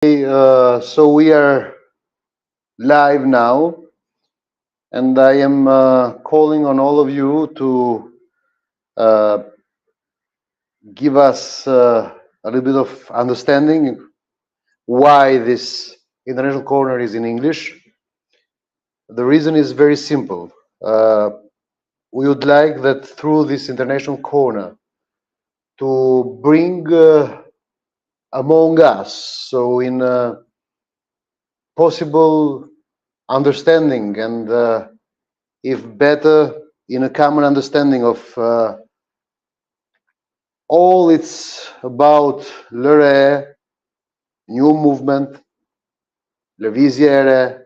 So we are live now, and I am calling on all of you to uh, give us a little bit of understanding why this international corner is in English. The reason is very simple. Uh, we would like that through this international corner to bring among us, so in possible understanding and if better in a common understanding of all it's about l'ere, new movement, le visiere,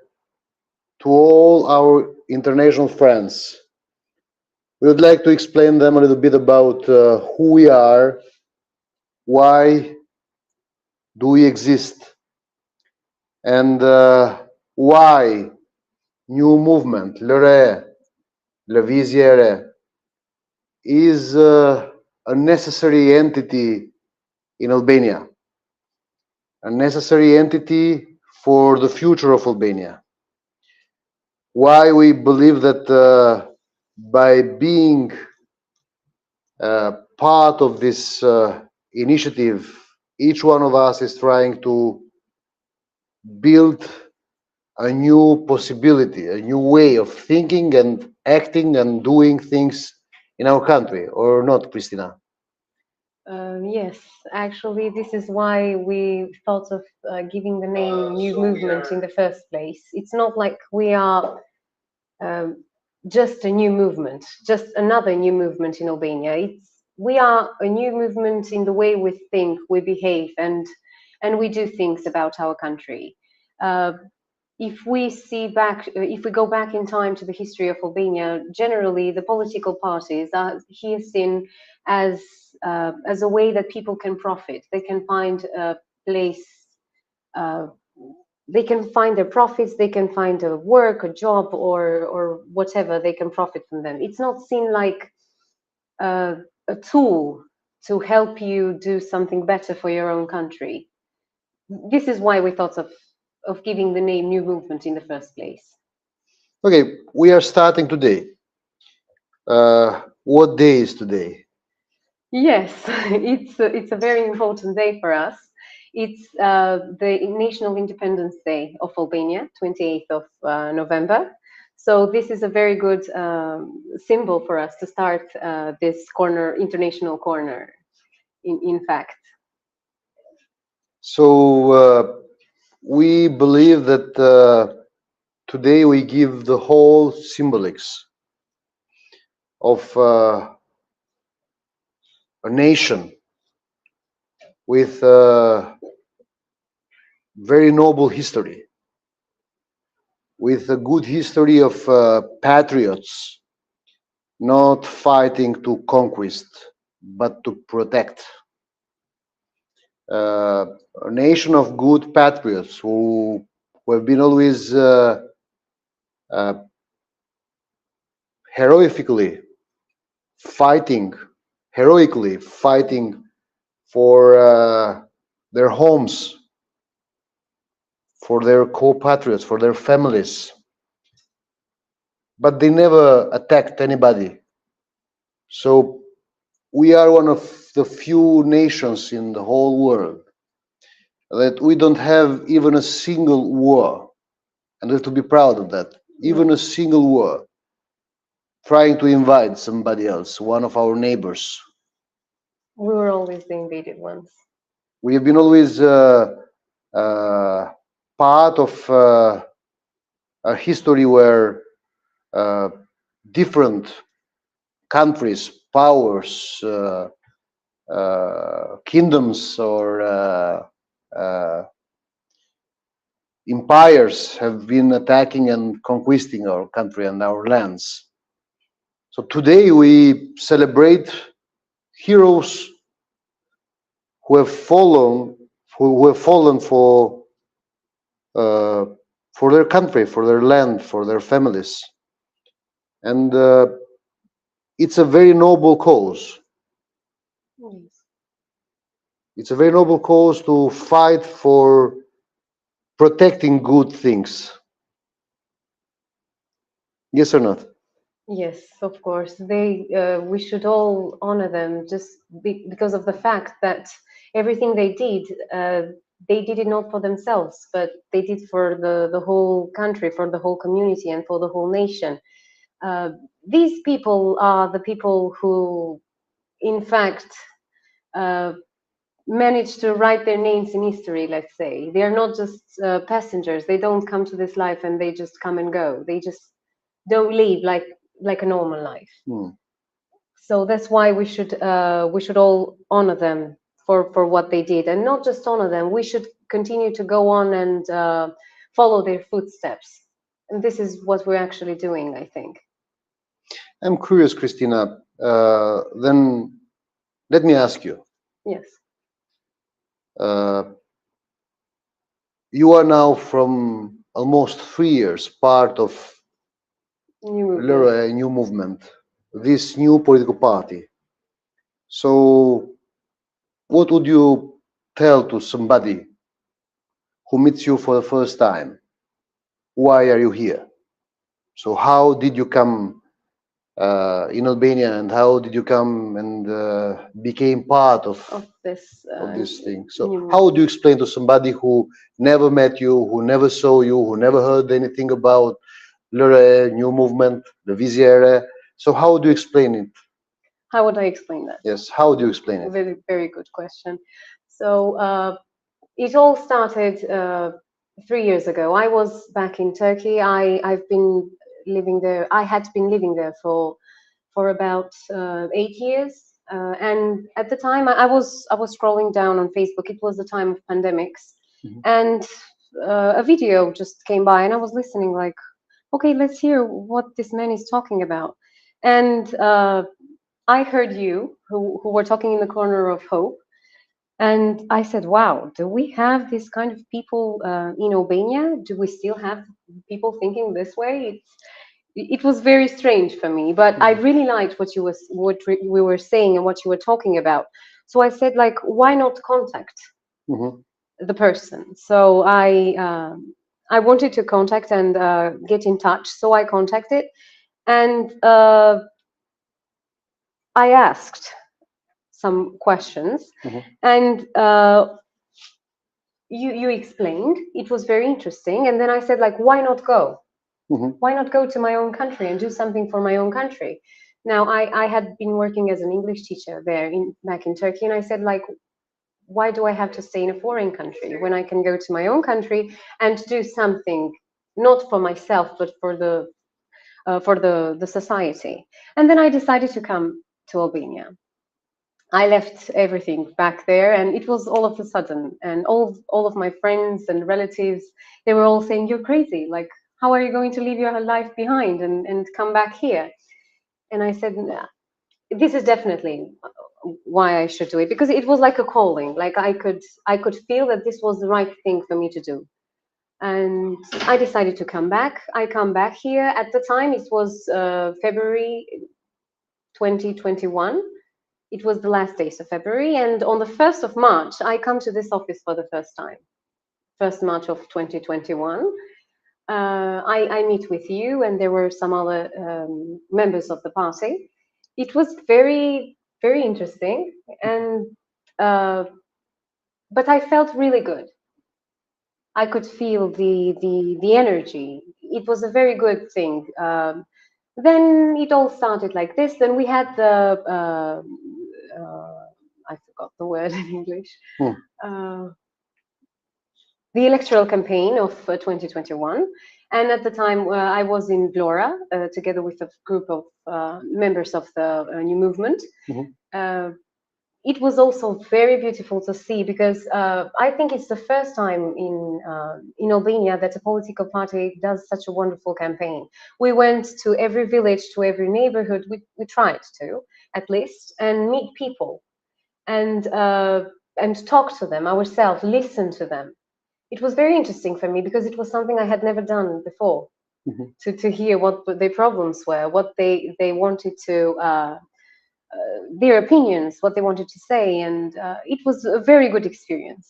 to all our international friends. We would like to explain them a little bit about who we are, why do we exist, and why new movement, l'ere, le visiere, is a necessary entity in Albania, a necessary entity for the future of Albania. Why we believe that by being part of this initiative, each one of us is trying to build a new possibility, a new way of thinking and acting and doing things in our country, or not, Christina? Yes, actually, this is why we thought of giving the name New Movement in the first place. It's not like we are um, just a new movement, just another new movement in Albania. We are a new movement in the way we think, we behave, and we do things about our country. Uh, if we see back, if we go back in time to the history of Albania, generally the political parties are here seen as a way that people can profit. They can find a place, uh, they can find their profits, they can find a work, a job, or whatever. They can profit from them. It's not seen like uh, a tool to help you do something better for your own country. This is why we thought of giving the name New Movement in the first place. Okay, we are starting today. What day is today? Yes, it's a very important day for us. It's the National Independence Day of Albania, 28th of November. So this is a very good symbol for us to start this corner, international corner. In fact, So we believe that today we give the whole symbolics of a nation with a very noble history, with a good history of patriots not fighting to conquest, but to protect. Uh, a nation of good patriots who have been always uh, heroically fighting, heroically fighting for their homes, for their compatriots, for their families, but they never attacked anybody. So we are one of the few nations in the whole world that we don't have even a single war, and we have to be proud of that. Even a single war trying to invade somebody else, one of our neighbors. we were always the invaded ones. We have been always uh, part of a history where uh, different countries, powers, kingdoms, or uh, empires have been attacking and conquesting our country and our lands. So today we celebrate heroes who have fallen, who have fallen uh, for their country, for their land, for their families, and it's a very noble cause. Yes. It's a very noble cause to fight for protecting good things. Yes or not? Yes, of course. We should all honor them just because of the fact that everything they did it not for themselves, but they did for the whole country, for the whole community, and for the whole nation. Uh, these people are the people who, in fact, uh, manage to write their names in history, let's say. They are not just passengers. They don't come to this life and they just come and go. They just don't live like a normal life. Hmm. So that's why we should all honor them for what they did, and not just honor them. We should continue to go on and follow their footsteps. And this is what we're actually doing, I think. I'm curious, Christina. Then let me ask you. Yes. Uh, you are now from almost 3 years part of New movement. a new movement, this new political party. So, what would you tell to somebody who meets you for the first time? Why are you here? So, how did you come in Albania, and how did you come and became part of this thing? So, new how would movement. you explain to somebody who never met you, who never saw you, who never heard anything about Lure, new movement, the Viziere? So, how do you explain it? How would I explain that? Yes, how do you explain it? Very, very good question. So it all started 3 years ago. I was back in Turkey. I've been living there. I had been living there for about 8 years. And at the time, I was scrolling down on Facebook. It was the time of pandemics, Mhm. and a video just came by, and I was listening, like, okay, let's hear what this man is talking about. And I heard you, who were talking in the corner of hope, and I said, wow, do we have this kind of people in Albania? Do we still have people thinking this way? It was very strange for me, but I really liked what we were saying and what you were talking about. So I said, like, why not contact Mhm. the person? So I wanted to contact and get in touch. So I contacted, and I asked some questions, Mhm. and you explained. It was very interesting, and then I said, like, why not go? Mhm. Why not go to my own country and do something for my own country? Now, I had been working as an English teacher there back in Turkey, and I said, like, why do I have to stay in a foreign country when I can go to my own country and do something not for myself but for the society? And then I decided to come to Albania. I left everything back there, and it was all of a sudden. And all of my friends and relatives, they were all saying, "You're crazy! Like, how are you going to leave your life behind and come back here?" And I said, "Nah, this is definitely why I should do it, because it was like a calling. Like I could feel that this was the right thing for me to do." And I decided to come back. I come back here. At the time, it was February 2021. It was the last days of February, and on the 1st of March, I come to this office for the first time. 1st March of 2021. I meet with you, and there were some other members of the party. It was very, very interesting, and uh, but I felt really good. I could feel the energy. It was a very good thing. Then it all started like this. Then we had I forgot the word in English. Hmm. Uh, the electoral campaign of 2021. And at the time, I was in Vlora together with a group of members of the new movement. Mhm. Uh, it was also very beautiful to see, because I think it's the first time in Albania that a political party does such a wonderful campaign. We went to every village, to every neighborhood. We tried to, at least, and meet people and talk to them ourselves, listen to them. It was very interesting for me because it was something I had never done before. Mhm. To hear what their problems were, what they wanted to their opinions, what they wanted to say, and it was a very good experience,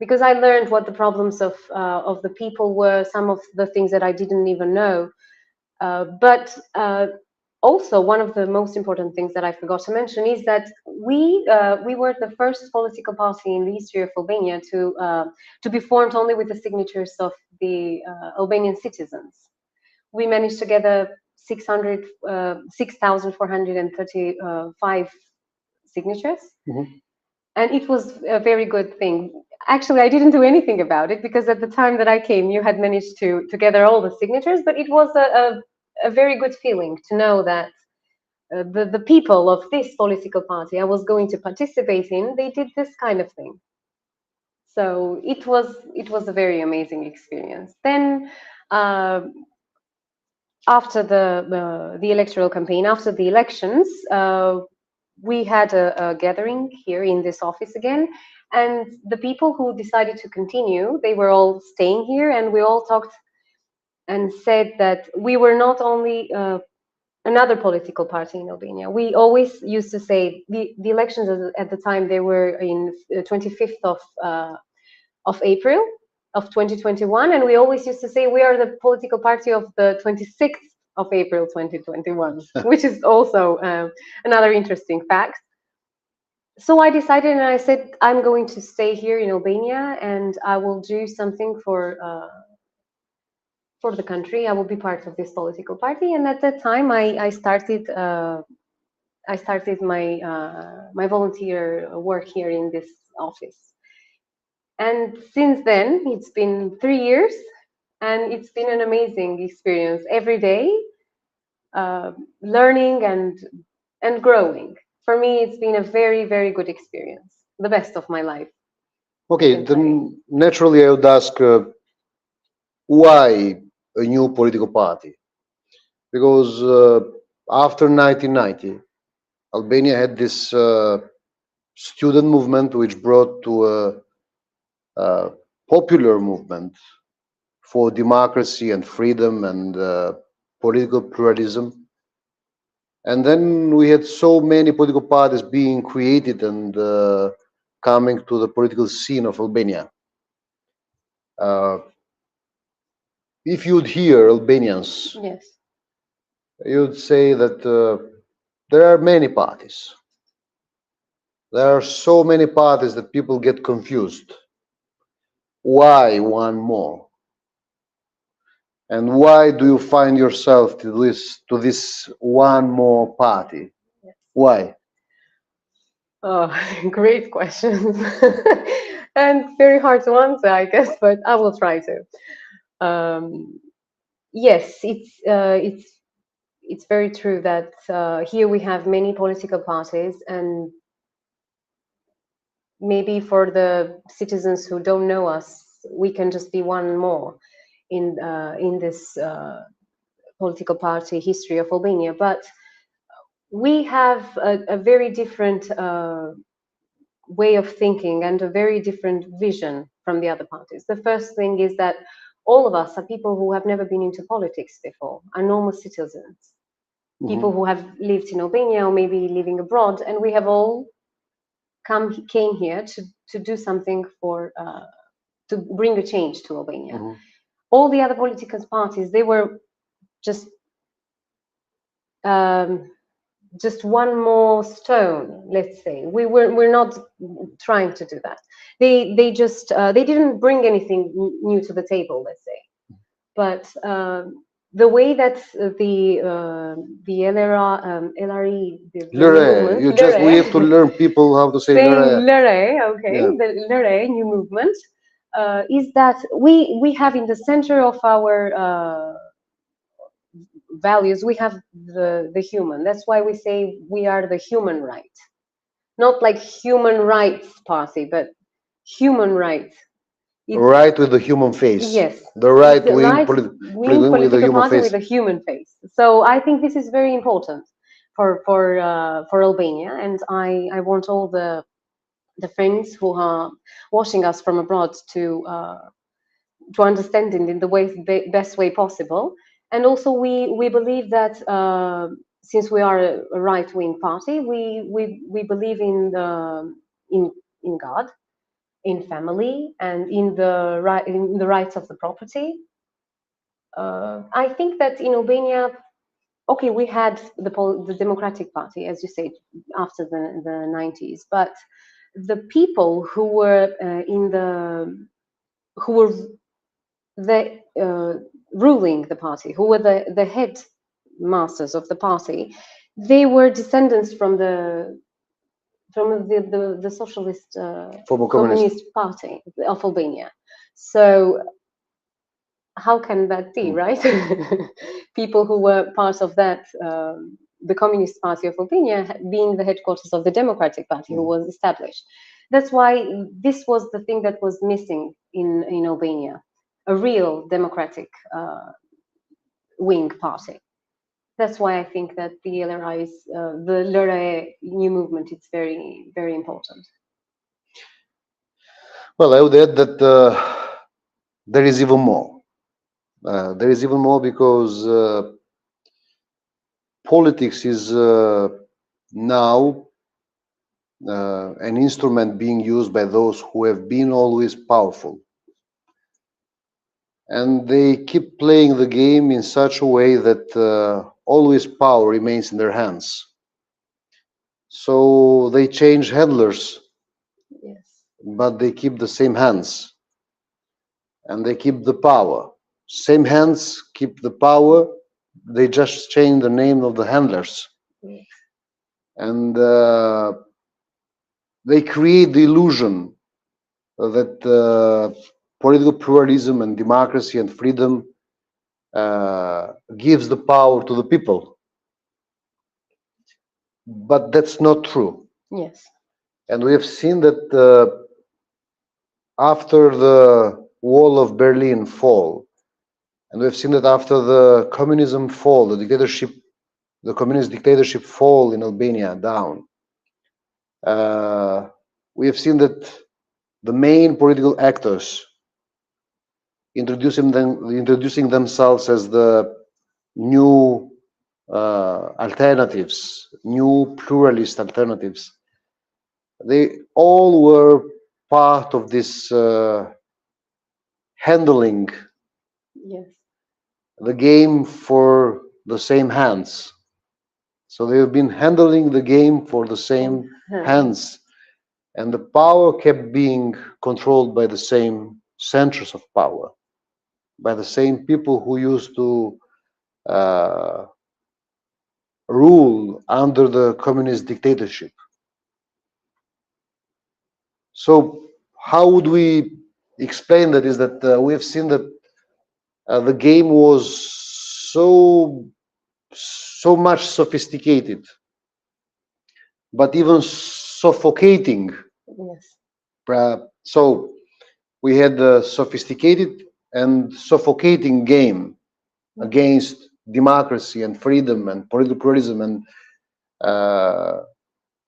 because I learned what the problems of the people were, some of the things that I didn't even know. But also, one of the most important things that I forgot to mention is that we were the first political party in the history of Albania to be formed only with the signatures of the Albanian citizens. We managed to gather 6,435 signatures. Mhm. And it was a very good thing. Actually, I didn't do anything about it because at the time that I came, you had managed to gather all the signatures. But it was a very good feeling to know that the people of this political party I was going to participate in, they did this kind of thing. So it was a very amazing experience. Then uh, after the electoral campaign, after the elections, we had a gathering here in this office again, and the people who decided to continue, they were all staying here, and we all talked and said that we were not only another political party in Albania. We always used to say the elections at the time, they were in 25th of April of 2021, and we always used to say we are the political party of the 26th of April 2021, which is also another interesting fact. So I decided, and I said I'm going to stay here in Albania, and I will do something for the country. I will be part of this political party. And at that time, I started my volunteer work here in this office. And since then, it's been 3 years, and it's been an amazing experience every day, learning and growing. For me, it's been a very, very good experience, the best of my life, I Okay, can say. then naturally I would ask why a new political party? Because after 1990, Albania had this student movement which brought to a popular movement for democracy and freedom and political pluralism. And then we had so many political parties being created and coming to the political scene of Albania. Uh, if you'd hear Albanians, Yes. you'd say that there are many parties. There are so many parties that people get confused. Why one more? And why do you find yourself to this one more party? Yes. Why? Oh, great questions. And very hard to answer, I guess, but I will try to. Um, yes, it's very true that here we have many political parties, and maybe for the citizens who don't know us, we can just be one more in this political party history of Albania. But we have a very different way of thinking and a very different vision from the other parties. The first thing is that all of us are people who have never been into politics before, are normal citizens, people Mhm. who have lived in Albania or maybe living abroad, and we have all came here to do something to bring a change to Albania. Mhm. All the other political parties, they were just um, just one more stone, let's say. We're not trying to do that. They didn't bring anything new to the table, let's say. But the way that the LRE, the new Lere, movement, you just we have to LRE, learn people how to say saying Lere. LRE, okay, Yeah. the LRE new movement, is that we have in the center of our values, we have the human. That's why we say we are the human right, not like human rights party, but human right. It's Right with the human face. yes, The it's right the wing right wing with the political human party face. with a human face. So I think this is very important for Albania, and I want all the friends who are watching us from abroad to understand it in the best way possible. And also, we believe that since we are a right wing party, we believe in in God, in family and in the rights of the property. I think that in Albania, okay, we had the Democratic Party, as you said, after the 90s, but the people who were who were ruling the party, who were the head masters of the party, they were descendants from the socialist Former communist party of Albania. So how can that be, right? People who were part of that, the Communist Party of Albania, being the headquarters of the Democratic Party, who was established. That's why this was the thing that was missing in Albania, a real democratic wing party. That's why I think that the the LRA new movement, it's very, very important. Well, I would add that there is even more. There is even more because politics is now an instrument being used by those who have been always powerful. And they keep playing the game in such a way that always power remains in their hands. So they change handlers, Yes. but they keep the same hands and they keep the power. Same hands keep the power, they just change the name of the handlers. Yes. And they create the illusion that political pluralism and democracy and freedom gives the power to the people. But that's not true. Yes. And we have seen that after the wall of Berlin fall, and we've seen that after the communism fall, the communist dictatorship fall in Albania down, we have seen that the main political actors introducing themselves as the new alternatives, new pluralist alternatives. They all were part of this handling Yes. the game for the same hands. So they've been handling the game for the same hands, and the power kept being controlled by the same centers of power, by the same people who used to rule under the communist dictatorship. So how would we explain that? Is that we have seen that the game was so much sophisticated, but even suffocating. Yes. So we had a sophisticated and suffocating game against democracy and freedom and political pluralism and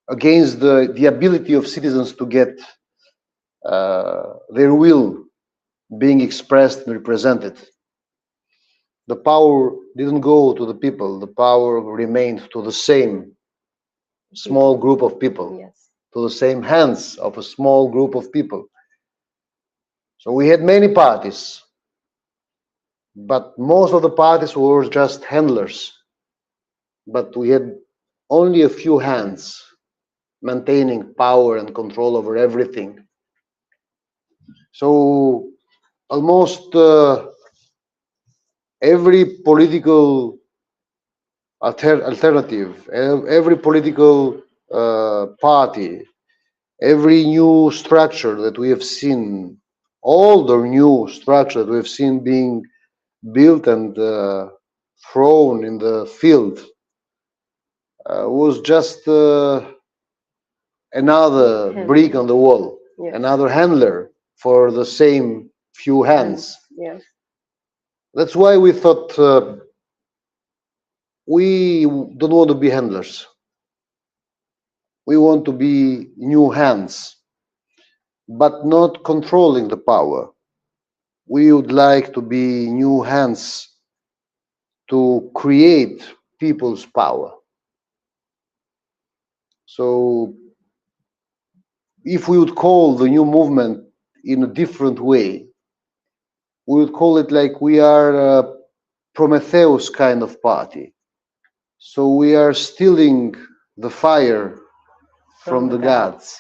against the ability of citizens to get their will being expressed and represented. The power didn't go to the people, the power remained to the same small group of people, Yes. to the same hands of a small group of people. So we had many parties, but most of the parties were just handlers. But we had only a few hands maintaining power and control over everything. So almost every political alternative, every political party, every new structure that we have seen, all the new structure that we have seen being built and thrown in the field was just another brick on the wall, another handler for the same few hands. Yes. That's why we thought we don't want to be handlers. We want to be new hands, but not controlling the power. We would like to be new hands to create people's power. So if we would call the new movement in a different way. We would call it like we are a Prometheus kind of party. So we are stealing the fire from the gods.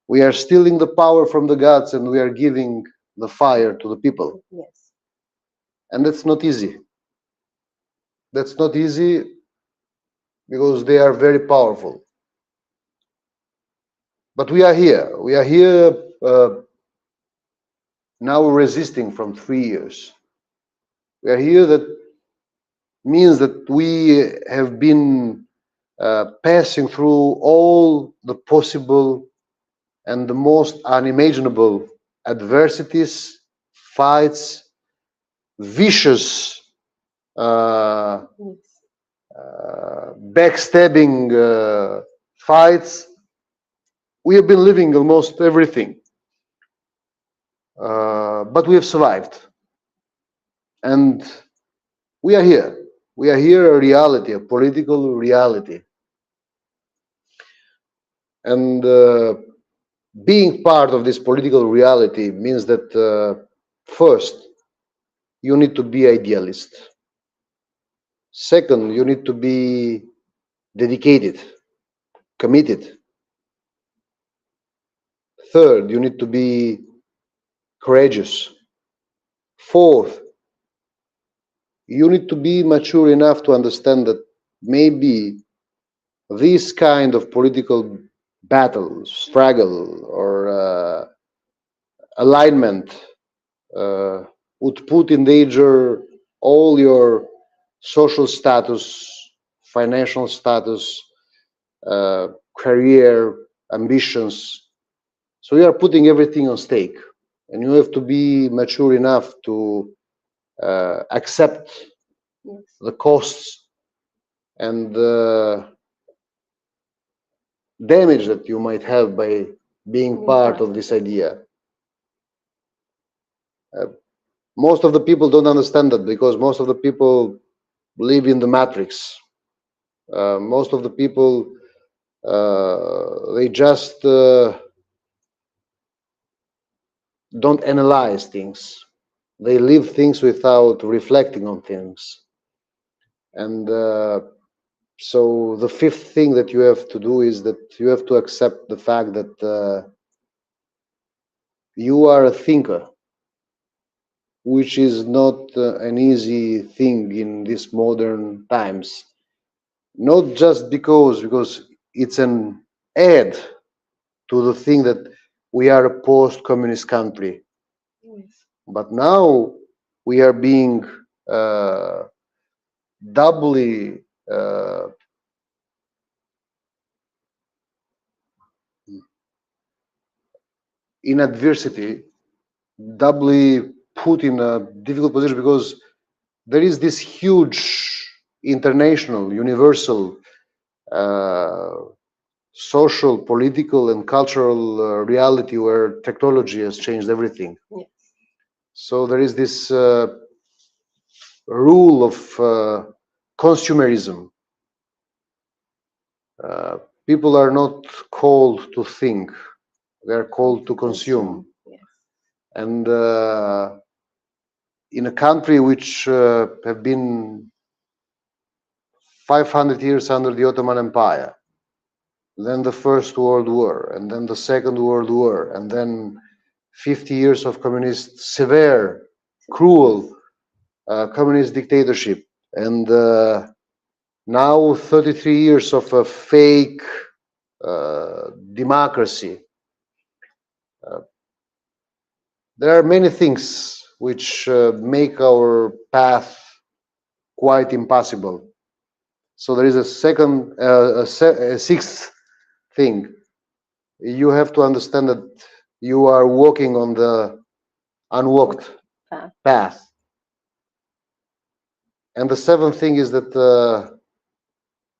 We are stealing the power from the gods and we are giving the fire to the people. Yes. And that's not easy. That's not easy because they are very powerful. But we are here. We are here now resisting from 3 years. We are here. That means that we have been passing through all the possible and the most unimaginable adversities, fights, vicious Yes. backstabbing fights. We have been living almost everything, but we have survived, and we are here. We are here, a reality, a political reality, and being part of this political reality means that first you need to be idealist. Second, you need to be dedicated, committed. Third, you need to be courageous. Fourth, you need to be mature enough to understand that maybe this kind of political battle, struggle, or alignment would put in danger all your social status, financial status, career ambitions. So you are putting everything on stake, and you have to be mature enough to accept Yes. the costs and the damage that you might have by being part of this idea. Most of the people don't understand that because most of the people live in the matrix. Most of the people they just don't analyze things. They live things without reflecting on things. And so the fifth thing that you have to do is that you have to accept the fact that you are a thinker, which is not an easy thing in these modern times. Not just because it's an add to the thing that we are a post-communist country, Yes. but now we are being doubly in adversity, doubly put in a difficult position because there is this huge international, universal, social, political, and cultural reality where technology has changed everything. Yes. So there is this rule of consumerism. People are not called to think; they are called to consume. Yes. And in a country which have been 500 years under the Ottoman Empire, then the First World War, and then the Second World War, and then 50 years of communist, severe, cruel communist dictatorship, and now 33 years of a fake democracy. There are many things which make our path quite impossible. So there is a sixth thing. You have to understand that you are walking on the unwalked path. And the seventh thing is that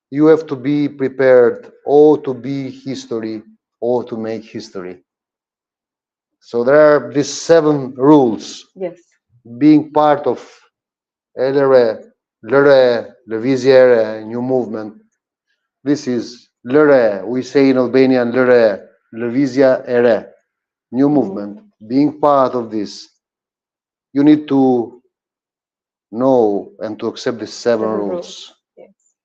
you have to be prepared or to be history or to make history. So there are these 7 rules. Yes. Being part of LRE, LRE, Levisiere, new movement. This is LRE. We say in Albanian LRE, Levizia Ere, new movement. being part of this, you need to know and to accept these seven Seven rules. rules. Yes.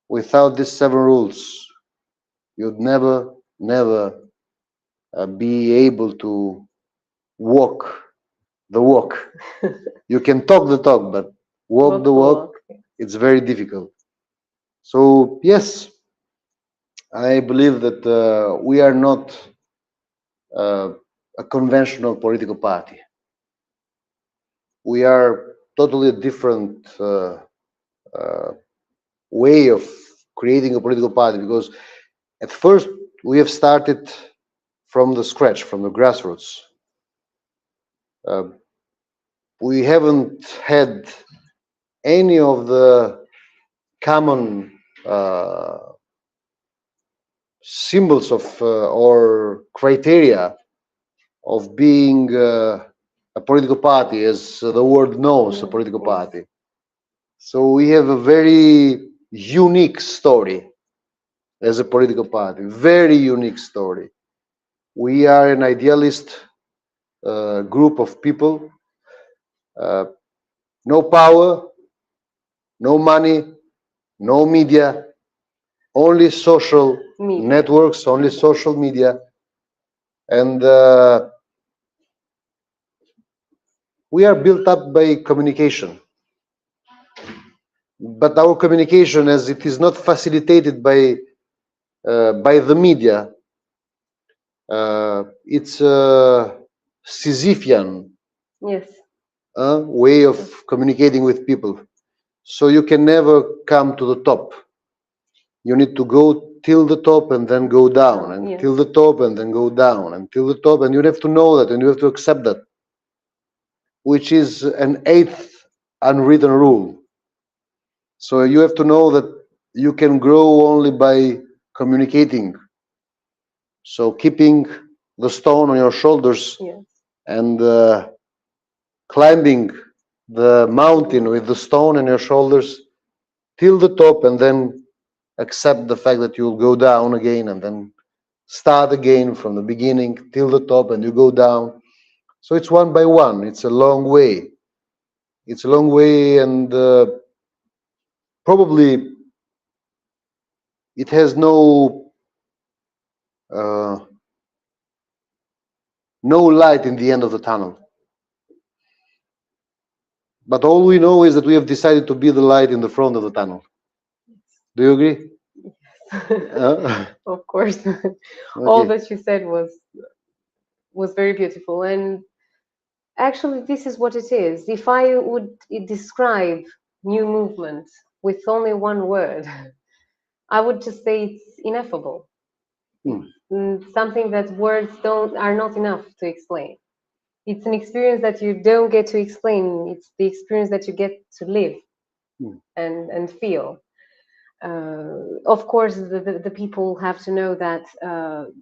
Without these seven rules, you'd never be able to walk the walk. You can talk the talk, but walk the walk, it's very difficult. So, yes, I believe that we are not uh, a conventional political party. We are totally a different uh, way of creating a political party because at first we have started from the scratch, from the grassroots. Uh, we haven't had any of the common symbols of or criteria of being a political party, as the word knows, a political Yes. party. So we have a very unique story as a political party, very unique story. We are an idealist group of people, uh, no power, no money, no media, only social Media. networks, only social media, and we are built up by communication. But our communication, as it is not facilitated by the media, it's a Sisyphean Yes. way of communicating with people. So you can never come to the top. You need to go till the top and then go down, and Yes. till the top and then go down, and till the top, and you have to know that, and you have to accept that, which is an eighth unwritten rule. So you have to know that you can grow only by communicating. So keeping the stone on your shoulders Yes. and climbing the mountain with the stone on your shoulders till the top, and then accept the fact that you'll go down again, and then start again from the beginning till the top, and you go down. So it's one by one. It's a long way. It's a long way, and probably it has uh, no light in the end of the tunnel. But all we know is that we have decided to be the light in the front of the tunnel. Do you agree? Of course. All Okay. that you said was very beautiful, and actually this is what it is. If I would describe new movement with only one word, I would just say it's ineffable. Hmm. Something that words don't are not enough to explain. It's an experience that you don't get to explain. It's the experience that you get to live Hmm. and feel. Of course, the people have to know that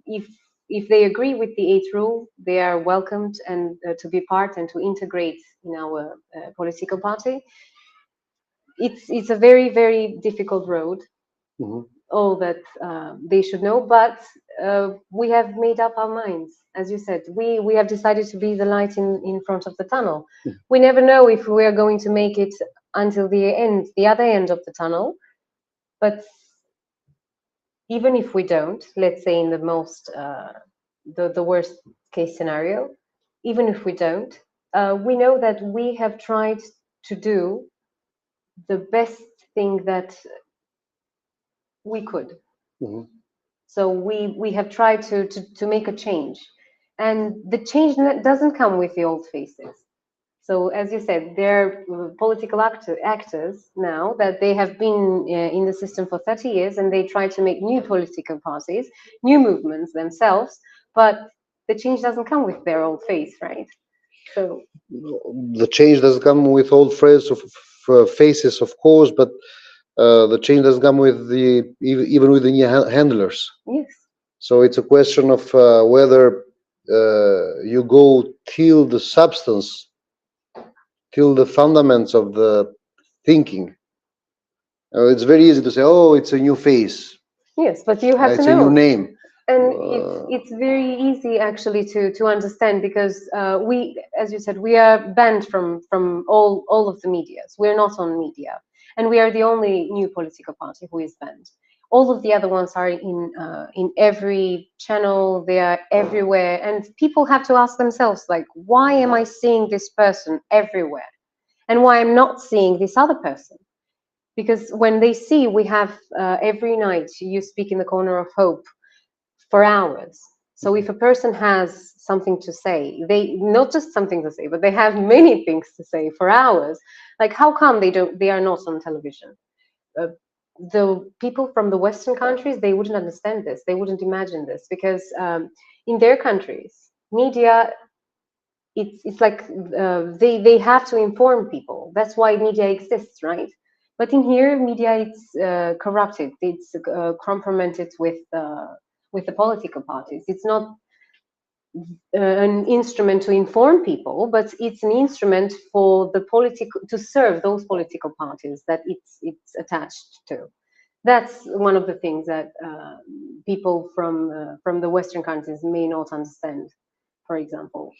if they agree with the eighth rule, they are welcomed and to be part and to integrate in our political party. It's a very difficult road. Mhm. All that they should know, but we have made up our minds. As you said, we have decided to be the light in front of the tunnel. We never know if we are going to make it until the other end of the tunnel, but even if we don't, let's say in the most the worst case scenario, even if we don't, we know that we have tried to do the best thing that we could. Mhm. So we have tried to make a change, and the change doesn't come with the old faces. So as you said, they're political actors now that they have been in the system for 30 years, and they try to make new political parties, new movements themselves. But the change doesn't come with their old face, right? So The change doesn't come with old faces, of course, but the change doesn't come with even with the new handlers. yes, So it's a question of whether you go till the substance, till the fundaments of the thinking. It's very easy to say, "Oh, it's a new face, yes, but you have to it's a new know. name." And it's very easy actually to understand because we, as you said, we are banned from all of the medias. We're not on media, and we are the only new political party who is banned. All of the other ones are in every channel. They are everywhere, and people have to ask themselves, like, why am I seeing this person everywhere, and why I'm not seeing this other person? Because when they see, we have every night you speak in the Corner of Hope for hours. So if a person has something to say, they not just something to say, but they have many things to say for hours. Like, how come they are not on television? Uh, the people from the Western countries, they wouldn't understand this. They wouldn't imagine this because in their countries, media, it's like they have to inform people. That's why media exists, right? But in here, media it's corrupted. It's compromised with the political parties. It's not an instrument to inform people, but it's an instrument for the political to serve those political parties that it's attached to. That's one of the things that people from the Western countries may not understand. For example,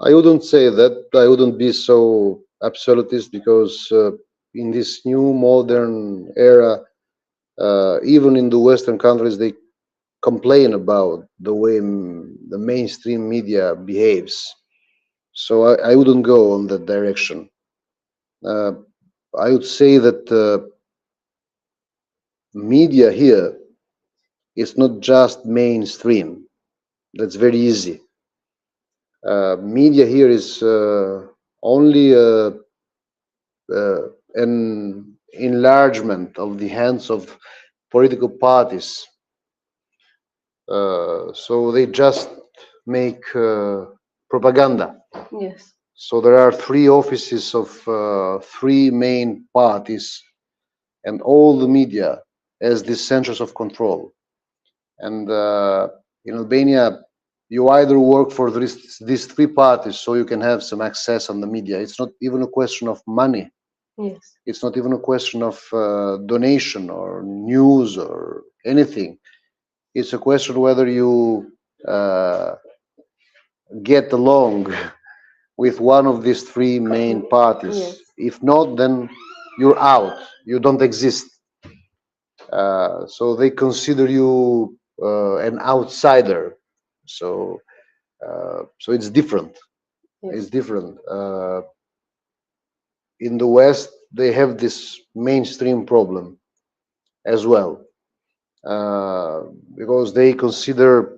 I wouldn't say that. I wouldn't be so absolutist because in this new modern era, even in the Western countries, they complain about the way the mainstream media behaves. So I wouldn't go on that direction. Uh, I would say that media here is not just mainstream. That's very easy. Media here is only an enlargement of the hands of political parties. So they just make propaganda. yes, So there are three offices of three main parties, and all the media as the centers of control. And in Albania, you either work for these three parties so you can have some access on the media. It's not even a question of money. yes, It's not even a question of donation or news or anything. It's a question whether you uh, get along with one of these three main parties. yes, If not, then you're out. You don't exist. So they consider you an outsider. So so it's different. It's yes, different. In the West, they have this mainstream problem as well, uh, because they consider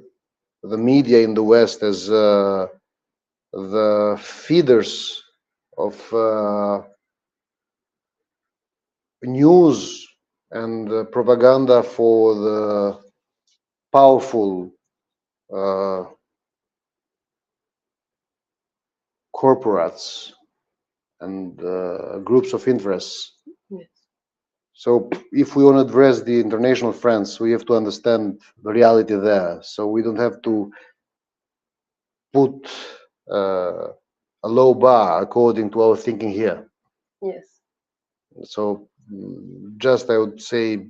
the media in the West as the feeders of news and propaganda for the powerful uh, corporates and groups of interests. yes, So if we want to address the international friends, we have to understand the reality there. So we don't have to put uh, a low bar according to our thinking here. yes, So just I would say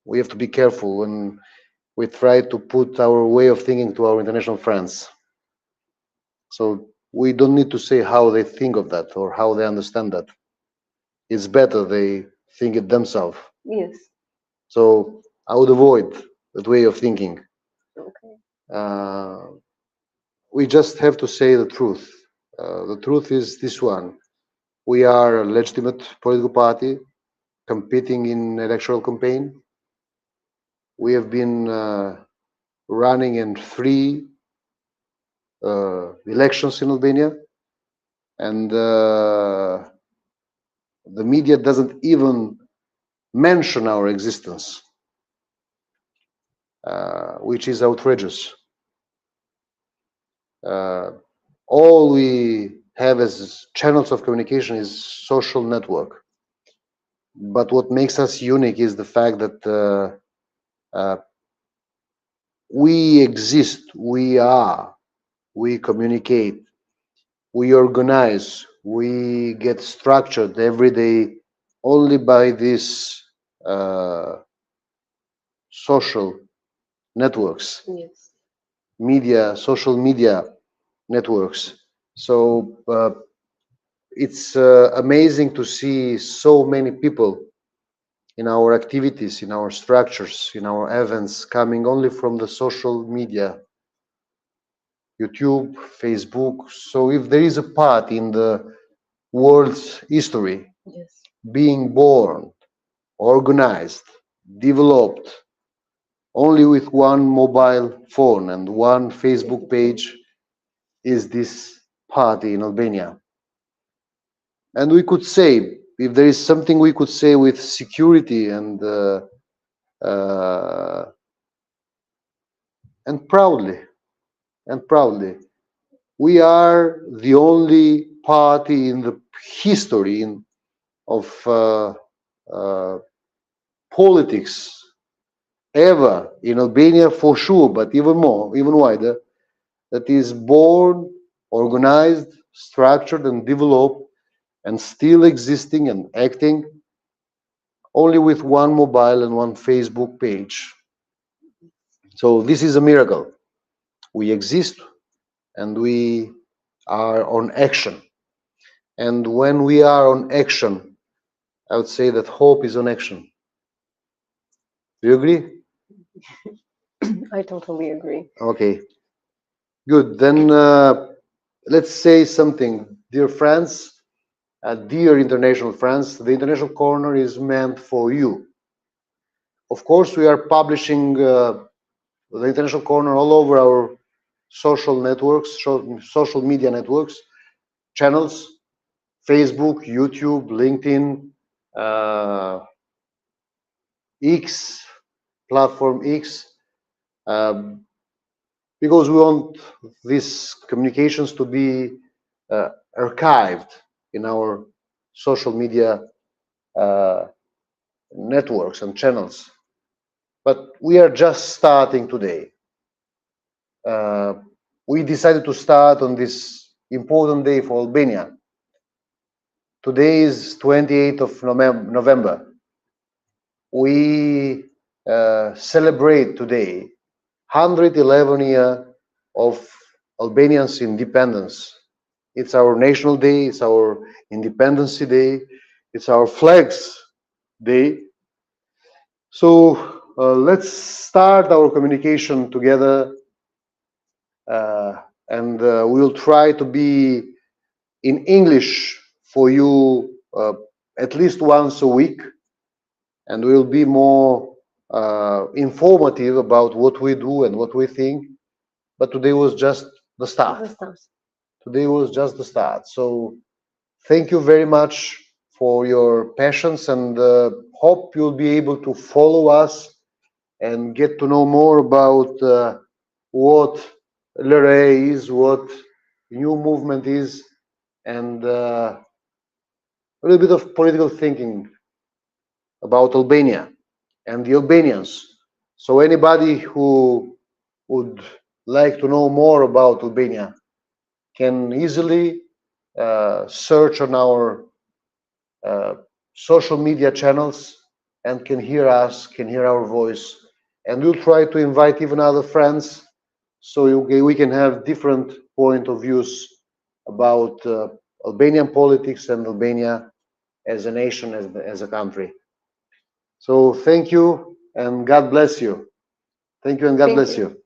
we have to be careful when we try to put our way of thinking to our international friends. So we don't need to say how they think of that or how they understand that. It's better they think it themselves. yes. So I would avoid that way of thinking. Okay. Uh, we just have to say the truth. The truth is this one. We are a legitimate political party competing in electoral campaign. We have been running in three elections in Albania, and the media doesn't even mention our existence, which is outrageous. Uh, all we have as channels of communication is social network. But what makes us unique is the fact that we exist, we are, we communicate, we organize, we get structured every day only by this social networks, Yes. media, social media networks. So it's amazing to see so many people in our activities, in our structures, in our events coming only from the social media, YouTube, Facebook. So if there is a part in the world's history Yes. being born, organized, developed only with one mobile phone and one Facebook page, is this party in Albania. And we could say, if there is something we could say with security uh, and proudly, and proudly, we are the only party in the history of uh, politics ever in Albania for sure, but even more, even wider, that is born, organized, structured, and developed, and still existing and acting only with one mobile and one Facebook page. So this is a miracle. We exist and we are on action. And when we are on action, I would say that hope is on action. Do you agree? I totally agree. Okay, good. Then let's say something. Dear friends, dear international friends, the International Corner is meant for you. Of course, we are publishing the International Corner all over our social networks, social media networks, channels, Facebook, YouTube, LinkedIn, uh, X, platform X, um, because we want these communications to be archived in our social media uh, networks and channels. But we are just starting today. Uh, we decided to start on this important day for Albania. Today is 28th of November. We celebrate today 111 year of Albanians' independence. It's our national day, it's our independence day, it's our flags day. So let's start our communication together and we'll try to be in English for you at least once a week, and we'll be more informative about what we do and what we think. But today was just the start. Today was just the start. So thank you very much for your patience, and hope you'll be able to follow us and get to know more about what LRA is, what new movement is, and a little bit of political thinking about Albania and the Albanians. So anybody who would like to know more about Albania can easily search on our uh, social media channels and can hear us, can hear our voice. And we'll try to invite even other friends so we can have different point of views about Albanian politics and Albania as a nation, as a country. So thank you and God bless you. Thank you and God bless you.